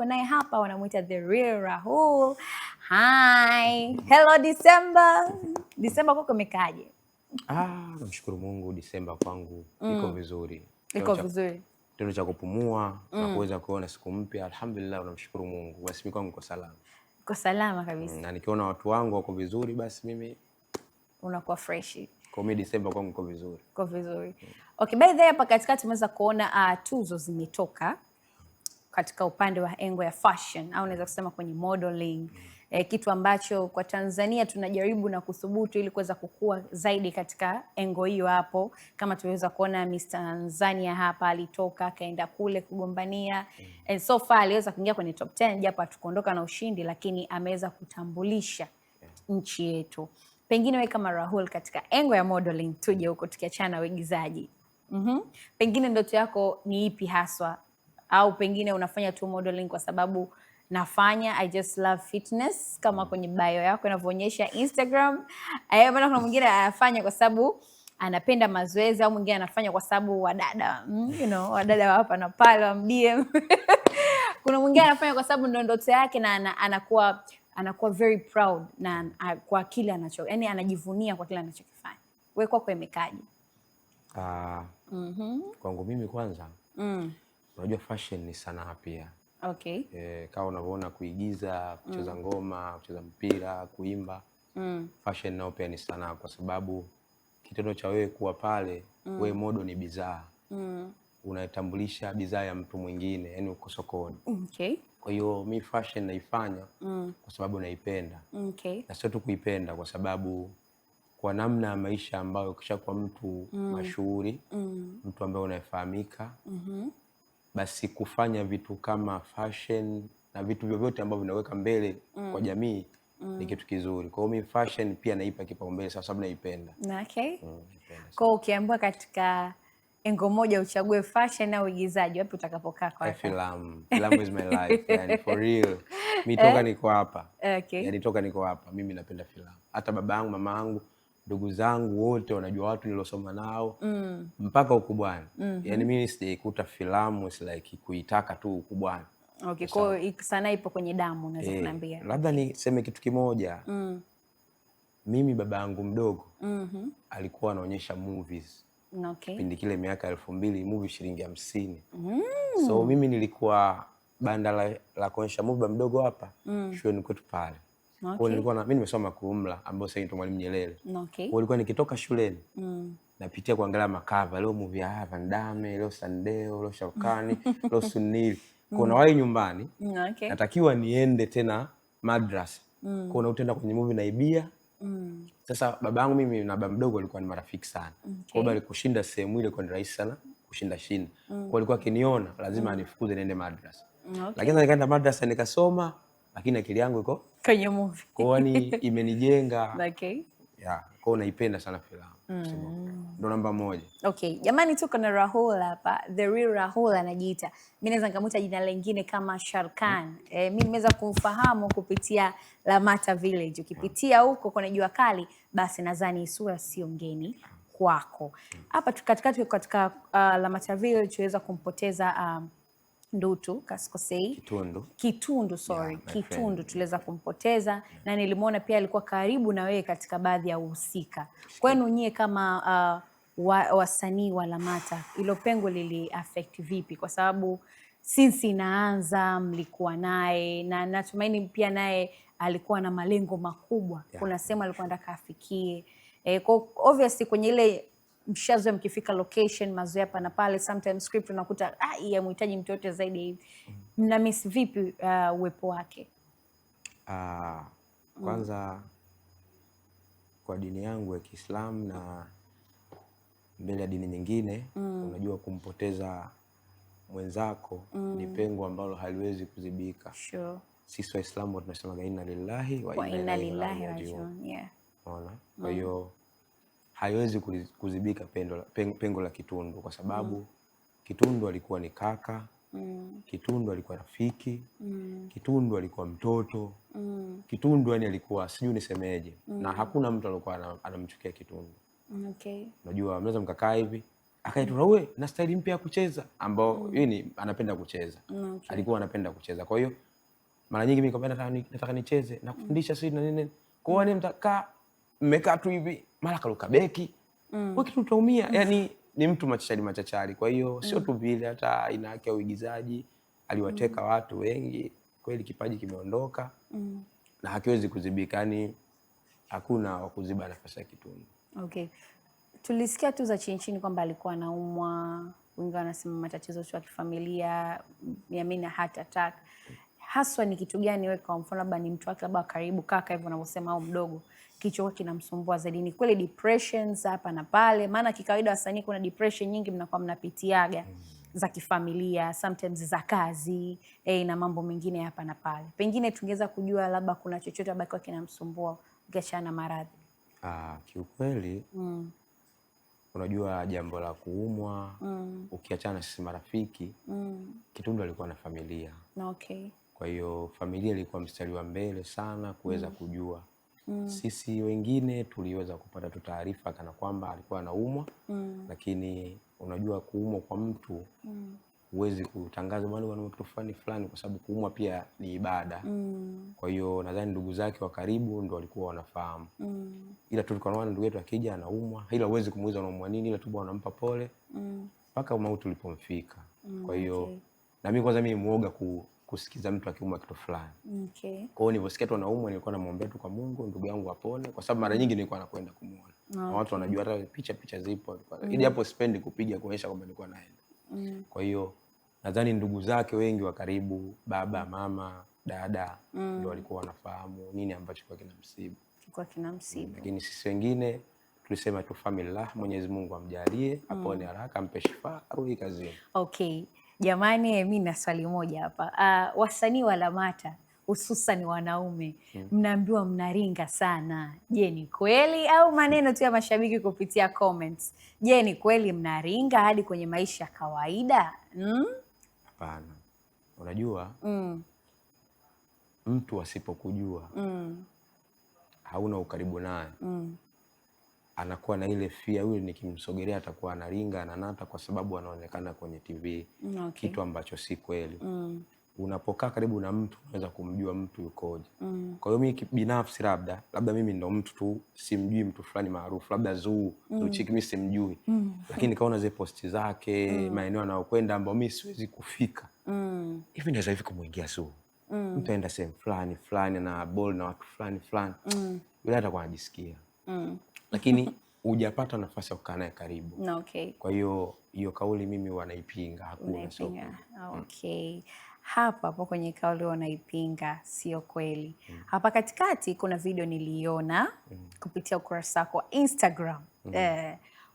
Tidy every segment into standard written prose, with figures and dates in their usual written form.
niko naye hapa, wanamuita The Real Rahul. Hi. Hello December. December kwako imekaaje? Namshukuru Mungu, December kwangu iko vizuri. Iko vizuri. Tendo cha kupumua na kuweza kuona siku mpya, alhamdulillah, namshukuru Mungu. Basi mimi kwangu niko salama. Uko salama kabisa. Na nikiona watu wangu wako vizuri, basi mimi unakuwa fresh. Kwa mimi December kwangu iko vizuri. Iko vizuri. Okay, by the way hapa katikati tumeweza kuona tuzo zimetoka katika upande wa engo ya fashion au unaweza kusema kwenye modeling. Kitu ambacho kwa Tanzania tunajaribu na kuthubutu ili kuweza kukua zaidi katika engo hiyo hapo. Kama tuliweza kuona Mr. Tanzania hapa alitoka akaenda kule kugombania and so far aliweza kuingia kwenye top 10 japo hatukuondoka na ushindi, lakini ameweza kutambulisha nchi yetu. Pengine wewe kama Rahul katika engo ya modeling, tuje huko tukiachana uigizaji. Pengine ndoto yako ni ipi haswa? Au pengine unafanya tu modeling kwa sababu nafanya I just love fitness kama kwenye bio yako inavyoonyesha Instagram. Maana kuna mwingine anafanya kwa sababu anapenda mazoezi, au mwingine anafanya kwa sababu wadada, wadada wa hapa na pale wa DM. Kuna mwingine anafanya kwa sababu ndo ndoto yake na anakuwa very proud na kwa kile anacho, yani anajivunia kwa kile anachokifanya. Wewe kwako imekaje? Kwangu mimi kwanza unajua fashion ni sanaa pia. Okay. Kama unavyoona kuigiza, kucheza ngoma, kucheza mpira, kuimba, fashion nao pia ni sanaa, kwa sababu kitendo cha wewe kuwa pale, wewe model ni bidhaa. Unaitambulisha bidhaa ya mtu mwingine, yani uko sokoni. Okay. Kwa hiyo mi fashion naifanya kwa sababu naipenda. Okay. Na sio tu kuipenda, kwa sababu kwa namna ya maisha ambayo ukishakuwa mtu mashuhuri, mtu ambaye unafahamika, basi kufanya vitu kama fashion na vitu vyovyote ambavyo vinaweka mbele kwa jamii ni kitu kizuri. Kwa hiyo mimi fashion pia naipa kipaumbele sababu naipenda. Okay. Kwa hiyo ukiambiwa katika engo moja uchague fashion au uigizaji, wapi utakapokaa kwa hapa? Filamu is my life. Yani for real. Mimi toka niko hapa. Okay. Yani toka niko hapa mimi napenda filamu. Hata baba yangu, mama yangu, ndugu zangu wote wanajua, watu nilosoma nao mpaka ukubwani. Yani mimi sijaikuta filamu is like kuitaka tu ukubwani. Okay, kwa hiyo sana ipo kwenye damu, unaweza kuniambia? Labda niseme kitu kimoja. Mimi baba yangu mdogo alikuwa anaonyesha movies. Okay. Kipindi kile miaka 2000, movie $50. So mimi nilikuwa banda la kuonyesha movie mdogo hapa shuleni kwetu pale. Okay. Kwa nilikuwa mimi nimesoma Kurumla ambao sasa ndio Mwalimu Nyerere. Okay. Kwa nilikuwa nikitoka shuleni napitia kuangalia makava, leo movie ya Van Damme, leo Sandeo, leo Shaukani, leo Sunil. Kuna wai nyumbani. Okay. Natakiwa niende tena madrasa. Kuna utaenda kwenye movie naibia. Sasa babangu mimi na baba mdogo walikuwa ni marafiki sana. Kwa hiyo alikushinda sehemu ile kwa ni rahisi sana kushinda shinda. Kwa alikuwa akiniona lazima anifukuze niende madrasa. Lakini nikaenda madrasa nikasoma, lakini akili yangu iko kwenye movie. Kwa hiyo imenijenga. Okay. Yeah, kwa hiyo naipenda sana filamu. Ndo namba 1. Okay, jamani tuko na Rahul hapa, The Real Rahul anajiita. Mimi naweza nikamuita jina lingine kama Sharkan. Mimi nimeweza kumfahamu kupitia Lamata Village. Ukipitia huko kwenye Jua Kali, basi nadhani sura sio ngeni kwako. Hapa katika Lamata Village tuweza kumpoteza Ndutu Kaskosei. Kitundu, sorry. Yeah, Kitundu tuliweza kumpoteza na nilimwona pia alikuwa karibu na wewe katika baadhi ya uhusika. Kwenu nyie kama wasanii wa Lamata, ilo pengo lili affect vipi? Kwa sababu since inaanza mlikuwa naye na natumaini pia naye alikuwa na malengo makubwa. Yeah. Kuna sehemu alikuwa anataka afikie. Kwa obviously kwenye ile mshazo mkifika location mazoea hapa na pale, sometimes script unakuta yamhitaji mtu yote zaidi hivi. Mna miss vipi uwepo wake? Kwanza kwa dini yangu ya Kiislamu na mbele ya dini nyingine, unajua kumpoteza mwenzako ni pengo ambalo haliwezi kuzibika. Sure. Sisi Waislamu tunasema inna lillahi wa inna ilaihi rajiun. Yeah. Unaona? Kwa hiyo haiwezi kuzibika pengo la Kitundu, kwa sababu Kitundu alikuwa ni kaka, Kitundu alikuwa rafiki, Kitundu alikuwa mtoto, Kitundu yani alikuwa sijui nisemeje, na hakuna mtu alikuwa anamchukia Kitundu. Okay. Unajua mnaweza mkakaa hivi akaitwa wewe na style mpya ya kucheza ambao yeye anapenda kucheza. Alikuwa anapenda kucheza. Kwa hiyo mara nyingi mimi nikamwambia nataka nicheze na kufundisha sisi na nini. Kwa hiyo mtakaa mmekaa tu hivi mara karuka beki. Kwa kitu tutaumia. Yaani ni mtu machachari. Kwa hiyo sio tu vile, hata aina yake ya uigizaji aliwateka watu wengi. Kweli kipaji kimeondoka na hakiwezi kuzibika. Yaani hakuna wa kuziba nafasi ya Kitundu. Okay. Tulisikia tu za chini kwamba alikuwa anaumwa, wengine wanasema matatizo ya kifamilia, yamina heart attack. Haswa ni kitu gani wewe kwa mfano labda ni mtu wake labda karibu kaka hivyo unavyosema au mdogo kichwa kinamsumbua zaidi? Ni kweli depressions hapa na pale? Maana kikawaida wasanii kuna depression nyingi mnakuwa mnapitiaga za kifamilia, sometimes za kazi, na mambo mengine hapa na pale. Pengine tungeweza kujua labda kuna chochote ambacho kinamsumbua ukiachana na maradhi. Kiukweli unajua jambo la kuumwa ukiachana sisi marafiki Kitundu alikuwa na familia. Okay. Kwa hiyo familia ilikuwa mstari wa mbele sana kuweza kujua. Sisi wengine tuliweza kupata tu taarifa kana kwamba alikuwa anaumwa lakini unajua kuumwa kwa mtu huwezi kutangaza bwana mtu fulani kwa sababu kuumwa pia ni ibada. Kwa hiyo nadhani ndugu zake wa karibu ndio walikuwa wanafahamu. Ila tulikuwa ndugu yetu akija anaumwa, ila huwezi kumuuliza anaumwa nini, ila tu bwana anampa pole mpaka mauti ulipomfika. Kwa hiyo na mimi kwanza mimi muoga kusikiza mtu akiumwa kitu fulani. Okay. Kwa hiyo niliposikia tu anaumwa nilikuwa namwombea tu kwa Mungu ndugu yangu apone kwa sababu mara nyingi nilikuwa nakwenda kumuona. Na watu wanajua hata picha zipo. Ili hapo sipendi kupiga kuonyesha kwamba nilikuwa naenda. Kwa hiyo nadhani ndugu zake wengi wa karibu, baba, mama, dada ndio walikuwa wanafahamu nini ambacho kilikuwa kinamsibu. Lakini sisi wengine tulisema tu famillah, Mwenyezi Mungu amjalie, apone haraka, ampe shifa, arudi kazini. Okay. Jamani, mimi na swali moja hapa. Wasanii wa Lamata hususan wanaume mnaambiwa mnaringa sana. Je, ni kweli au maneno tu ya mashabiki kupitia comments? Je, ni kweli mnaringa hadi kwenye maisha ya kawaida? Hapana. Unajua mtu asipokujua hauna ukaribu naye anakuwa na ile fear, yule nikimsogelea atakuwa anaringa ananata kwa sababu anaonekana kwenye TV. Okay. Kitu ambacho si kweli. Unapokaa karibu na mtu unaweza kumjua mtu yukoje. Kwa hiyo mimi binafsi labda mimi ndo mtu tu simjui mtu fulani maarufu, labda Zuchiki mimi simjui. Lakini kaona zile posti zake, maeneo anayokwenda ambao mimi siwezi kufika. Hivi naweza hivi kumuingia mtu aenda sehemu fulani na ball na watu fulani. Yule atakuwa anajisikia. Lakini hujapata nafasi ya kukaa naye karibu. Okay. Kwa hiyo kauli mimi wanaipinga, hakuna soko. Okay. Hapa kwenye kauli wanaipinga sio kweli. Hapa katikati kuna video niliona kupitia ukurasa wako wa Instagram.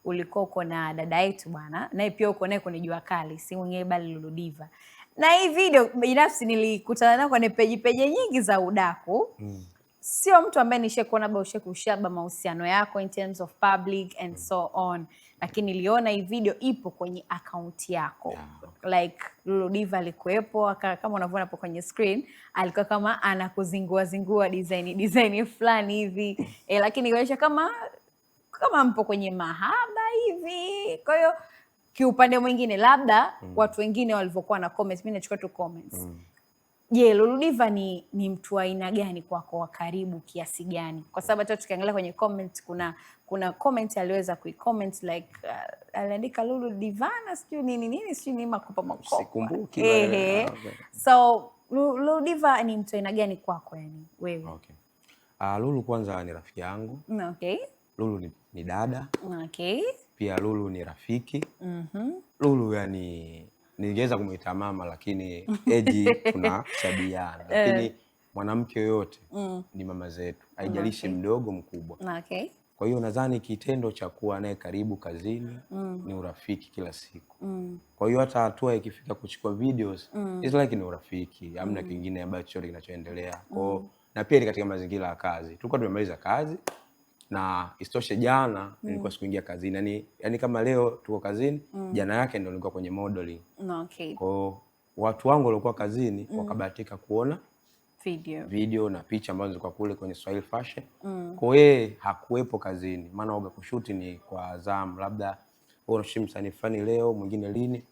Ulikuwa uko na dada yetu bwana, naye pia uko naye kwenye Jua Kali, si mwenyewe bali Lulu Diva. Na hii video binafsi nilikutana nayo kwenye peji nyingi za udaku. Sio mtu ambaye nishakuona kushaba mahusiano yako in terms of public and so on. Lakini niliona hii video ipo kwenye account yako. Like Lulu Diva alikuwepo kama unavyoona hapo kwenye screen, alikuwa kama anakuzingua design fulani hivi. Lakini inaonyesha kama mpo kwenye mahaba hivi. Kwa hiyo kiupande mwingine labda watu wengine walivyokuwa na comments, mimi nachukua tu comments. Je, Lulu Diva ni mtu wa aina gani kwako, wa karibu kiasi gani? Kwa sababu hata tukiangalia kwenye comment kuna comment aliweza kuicomment like aliandika Lulu Divana sijui nini sijui ni makopa. Sikumbuki. So Lulu Diva ni mtu aina gani kwako yani wewe? Okay. Lulu kwanza ni rafiki yangu. Okay. Lulu ni dada. Okay. Pia Lulu ni rafiki. Lulu yani ningeweza kumuita mama lakini eji tunashabiana. Lakini mwanamke yoyote ni mama zetu. Haijalishi mdogo mkubwa. Okay. Kwa hiyo nadhani kitendo cha kuwa naye karibu kazini ni urafiki kila siku. Kwa hiyo hata hatua ikifika kuchukua videos it's like ni urafiki, hamna kingine ambacho kinachoendelea. Na pia ni katika mazingira ya kazi. Tulikuwa tumemaliza kazi na istoshe jana nilikuwa sikuingia kazini. Yani kama leo tuko kazini, jana yake ndio nilikuwa kwenye modeling. Okay. Kwa watu wangu walikuwa kazini wakabahatika kuona video na picha ambazo zilikuwa kule kwenye Swahili Fashion. Kwa hiyo hakuepo kazini, maana oga kushuti ni kwa Azam, labda Kwa hiyo msanii fulani leo, mwingine lini.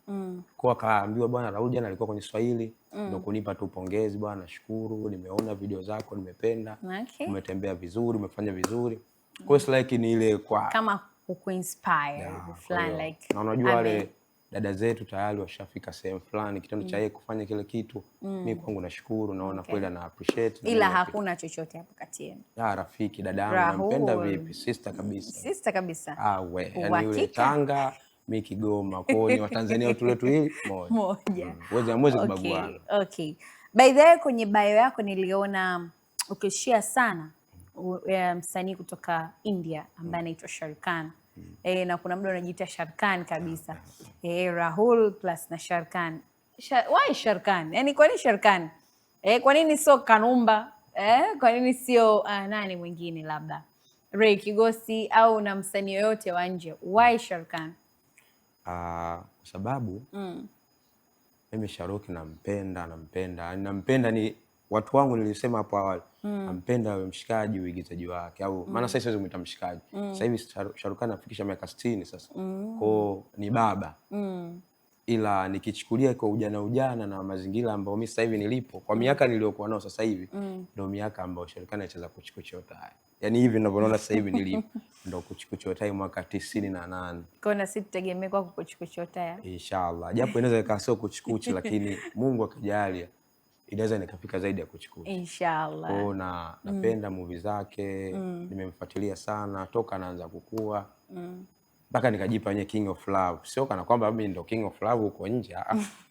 Kwa akaambiwa bwana Raul jana alikuwa kwenye Swahili, ndio kunipa tu pongezi bwana, nashukuru, nimeona video zako nimependa. Okay. Umetembea vizuri, umefanya vizuri. Kwa hiyo like ni ile kwa kama kuinspire fulani like. Na unajua wale dada zetu tayari washafika sehemu fulani, kitendo cha yeye kufanya kile kitu, mimi kwangu nashukuru, naona kweli ana appreciate. Ila hakuna chochote hapo kati yenu. Rafiki, dada yangu nampenda vipi, sister kabisa. Sister kabisa. Yani yule Tanga, mimi Kigoma, kwa hiyo ni Watanzania watu wetu hili moja. Mwezi kubaguana. Okay. By the way, kwenye bio yako niliona ukishare sana msanii kutoka India ambaye anaitwa Sharkan. Na kuna mtu anajiita Sharkan kabisa. Rahul plus na Sharkan. Why Sharkan? Yaani kwa nini Sharkan? Kwa nini sio Kanumba? Kwa nini sio nani mwingine labda? Ray Kigosi au na msanii yoyote wa nje? Why Sharkan? Kwa sababu mimi Shahrukh nampenda ni watu wangu nilisema hapo awali. Nampenda wewe mshikaji, uigizaji wake au maana sasa siwezi kumuita mshikaji. Sasa hivi Shahrukh anafikisha miaka 60 sasa. Kwa ni baba. Ila nikichukulia kwa ujana na mazingira ambayo mimi sasa hivi nilipo, kwa miaka niliyokuwa nao sasa hivi, ndio miaka ambayo Shahrukh anacheza kuchikuchota. Yaani hivi ninavyoona sasa hivi nilipo ndio kuchikuchota mwaka 98. Kwa na sisi tutegemea kwa kuchikuchota. Inshallah. Japo inaweza ikawa sio kuchikuchi lakini Mungu akijalia inaweza nikafika zaidi ya kuchikuchi. Inshallah. Kwa napenda movie zake, nimemfuatilia sana toka anaanza kukua. Mpaka nikajipa nye King of Love. Sio kana kwamba mimi ndo King of Love huko nje.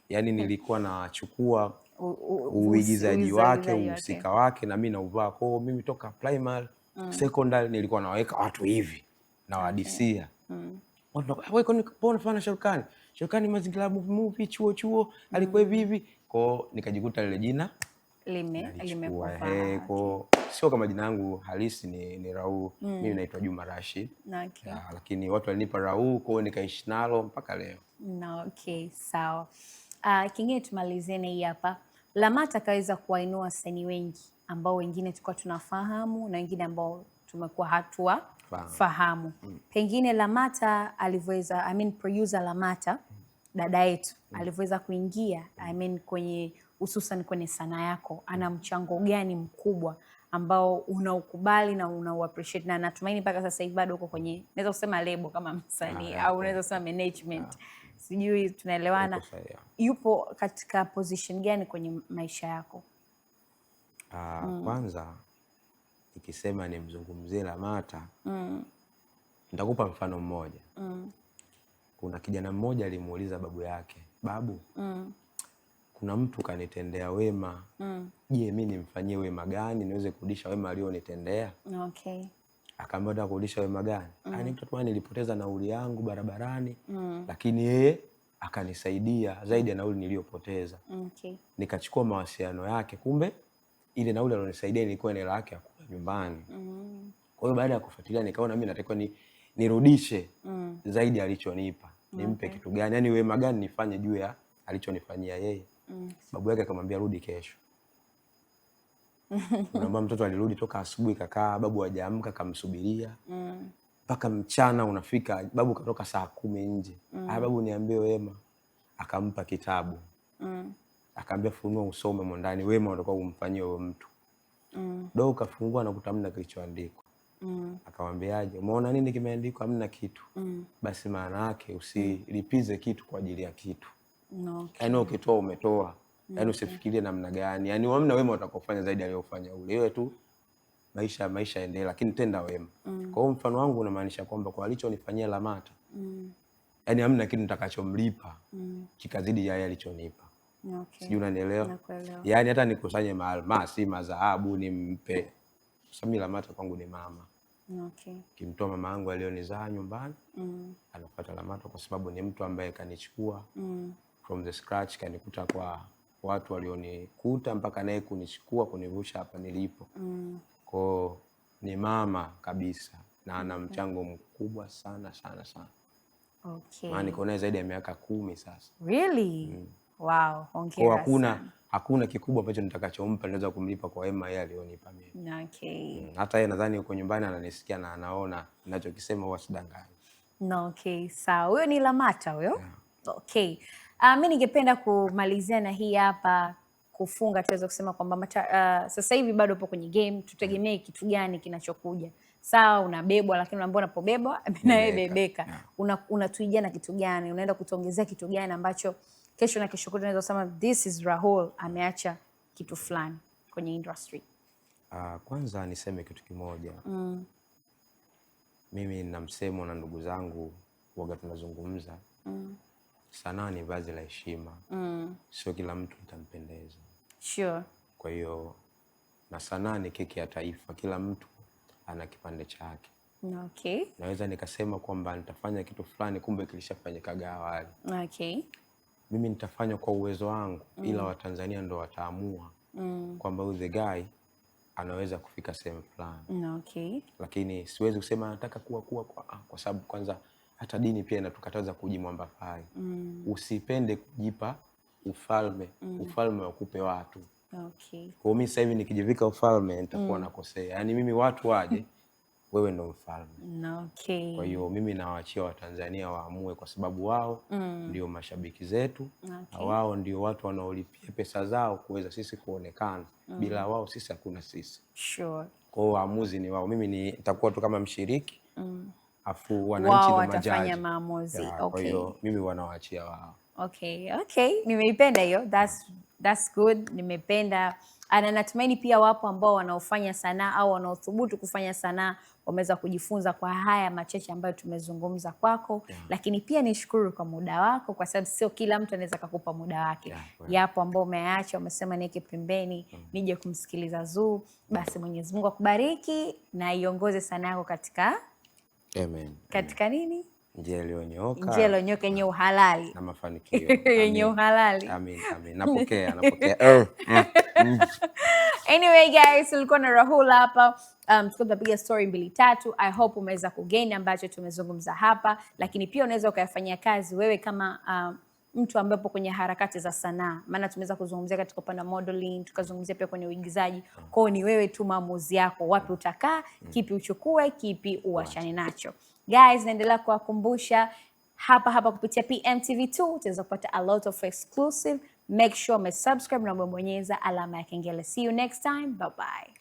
Yaani nilikuwa nachukua uigizaji wake, uhusika wake na mimi nauvaa. Kwa hiyo mimi toka primary, secondary nilikuwa naweka watu hivi na wadisia. Wewe kwani unafanya Sharukani? Sharukani mazingira movie chuo alikuwa hivi. Kwa hiyo nikajikuta lile jina limekuwa. Kwa sio kama jina langu halisi ni Raul. Mimi naitwa Juma Rashid. Okay. Lakini watu walinipa Raul, kwa hiyo nikaishi nalo mpaka leo. Okay, sawa. Kingine tumalizeni hii hapa. Lamata kaweza kuwainua wasanii wengi ambao wengine tulikuwa tunafahamu na wengine ambao tumekuwa fahamu. Pengine Lamata alivyoweza, producer Lamata dada yetu alivyoweza kuingia kwenye hususan kwenye sanaa yako, ana mchango gani mkubwa ambao unaukubali na unauappreciate, na natumaini mpaka sasa hivi bado uko kwenye, naweza kusema label kama msanii au unaweza kusema management. Sijui tunaelewana. Yupo katika position gani kwenye maisha yako? Kwanza nikisema nimzungumzie Lamata, nitakupa mfano mmoja. Kuna kijana mmoja alimuuliza babu yake, babu, kuna mtu kanitendea wema, je, mimi nimfanyie wema gani niweze kurudisha wema alionitendea? Okay. Akaambia nataka kurudisha wema gani? Mtoto wangu nilipoteza nauli yangu barabarani, lakini yeye akanisaidia zaidi ya nauli niliyopoteza. Okay. Nikachukua mawasiliano yake, kumbe ile nauli alionisaidia ilikuwa ni hela yake ya kula nyumbani. Kwa hiyo baada ya kufuatilia nikaona mimi natakiwa nirudishe zaidi alichonipa. Nimpe kitu gani? Yaani wema gani nifanye juu ya alichonifanyia yeye? Babu yake akamwambia rudi kesho. Unaomba mtoto alirudi toka asubuhi kakaa, babu hajaamka kamsubiria. Mpaka mchana unafika, babu katoka saa 10 nje. Babu niambie wema. Akampa kitabu. Akaambia funua usome mondani wema utakuwa umfanyie huyo mtu. Dogo kafungua na kutamna kilichoandikwa. Akamwambiaje, umeona nini kimeandikwa? Hamna kitu. Basi maana yake usilipize kitu kwa ajili ya kitu. Yaani ukitoa umetoa. Yaani usifikirie namna gani. Yaani hamna wema utakofanya zaidi aliyofanya ule. Iwe tu maisha endelee, lakini tenda wema. Kwa hiyo mfano wangu unamaanisha kwamba kwa alichonifanyia Lamata, yaani hamna kitu nitakachomlipa kikazidi yeye alichonipa. Sijui unanielewa? Yaani hata nikusanye maalmasi, madhahabu nimpe. Sasa Lamata kwangu ni mama. Kimtoa mama yangu alionizaa nyumbani, anafuata Lamata kwa sababu ni mtu ambaye kanichukua from the scratch, kanikuta kwa watu walionikuta mpaka naye kunichukua kunivusha hapa nilipo. Kwa ni mama kabisa na ana mchango mkubwa sana. Okay. Maana niko naye zaidi ya miaka 10 sasa. Really? Wow, hongera sana. Hakuna kikubwa ambacho nitakachompa naweza kumlipa kwa wema yeye alionipa mimi. Okay. Hata yeye nadhani yuko nyumbani ananisikia na anaona ninachokisema huwa sidanganyi. No, okay, sawa. Huyo ni Lamata huyo? Yeah. Okay. Mimi ningependa kumalizia na hii hapa kufunga, tuweza kusema kwamba sasa hivi bado upo kwenye game, tutegemee kitu gani kinachokuja? Sawa, unabebwa, lakini unaambia unapobebwa na wewe bebeka. Unatuijia na kitu gani? Unaenda kutuongezea kitu gani ambacho kesho na kesho kutwa unaweza kusema this is Rahul ameacha kitu fulani kwenye industry? Kwanza niseme kitu kimoja. Mimi nina msemo na ndugu zangu waga tunazungumza. Sanaa ni vazi la heshima. Sio kila mtu itampendeza. Sure. Kwa hiyo na sanaa ni keki ya taifa, kila mtu ana kipande chake. Okay. Naweza nikasema kwamba nitafanya kitu fulani kumbe kilishafanyika awali. Okay. Mimi nitafanya kwa uwezo wangu, ila Watanzania ndo wataamua kwamba huyu the guy anaweza kufika sehemu fulani. Okay. Lakini siwezi kusema nataka kwa sababu kwanza hata dini pia inatukataza kujimwamba pai. Usipende kujipa ufalme, ufalme wakupe watu. Okay. Kwa mimi sasa hivi nikijivika ufalme nitakuwa nakosea. Yaani mimi watu waje, wewe ndo mfalme. Okay. Kwa hiyo mimi nawaachia Watanzania waamue, kwa sababu wao ndio mashabiki zetu. Okay. Wao ndio watu wanaolipia pesa zao kuweza sisi kuonekana. Bila wao sisi hakuna sisi. Sure. Kwa hiyo waamuzi ni wao. Mimi nitakuwa tu kama mshiriki. Afu wananchi ndio majaji. Wao watafanya maamuzi. Okay. Kwa hiyo mimi wanawaachia wao. Okay. Okay. Nimeipenda hiyo. That's good. Nimependa. Na natumaini pia wapo ambao wanaofanya sanaa au wanaothubutu kufanya sanaa wameweza kujifunza kwa haya machache ambayo tumezungumza kwako. Lakini pia nishukuru kwa muda wako, kwa sababu sio kila mtu anaweza kukupa muda wake. Yapo ambao umeacha, umesema niweke pembeni nije kumsikiliza Zuu. Basi Mwenyezi Mungu akubariki na iongoze sanaa yako katika katika nini? Njia iliyonyooka. Njia iliyonyooka yenye uhalali. Na mafanikio. Yenye uhalali. Amin. Napokea. Anyway guys, tulikuwa na Rahul hapa. Tulikuwa tunapiga story 2-3. I hope umeweza kugain ambacho tumezungumza hapa, lakini pia unaweza ukayafanyia kazi wewe kama mtu ambaye upo kwenye harakati za sanaa. Maana tumeweza kuzungumzia katika upande wa modeling, tukazungumzia pia kwenye uigizaji. Kwa hiyo ni wewe tu maamuzi yako, wapi utakaa, kipi uchukue, kipi uachane nacho. Guys, naendelea kuwakumbusha hapa kupitia PMTV2 utaweza kupata a lot of exclusive. Make sure umesubscribe na umebonyeza alama ya kengele. See you next time. Bye bye.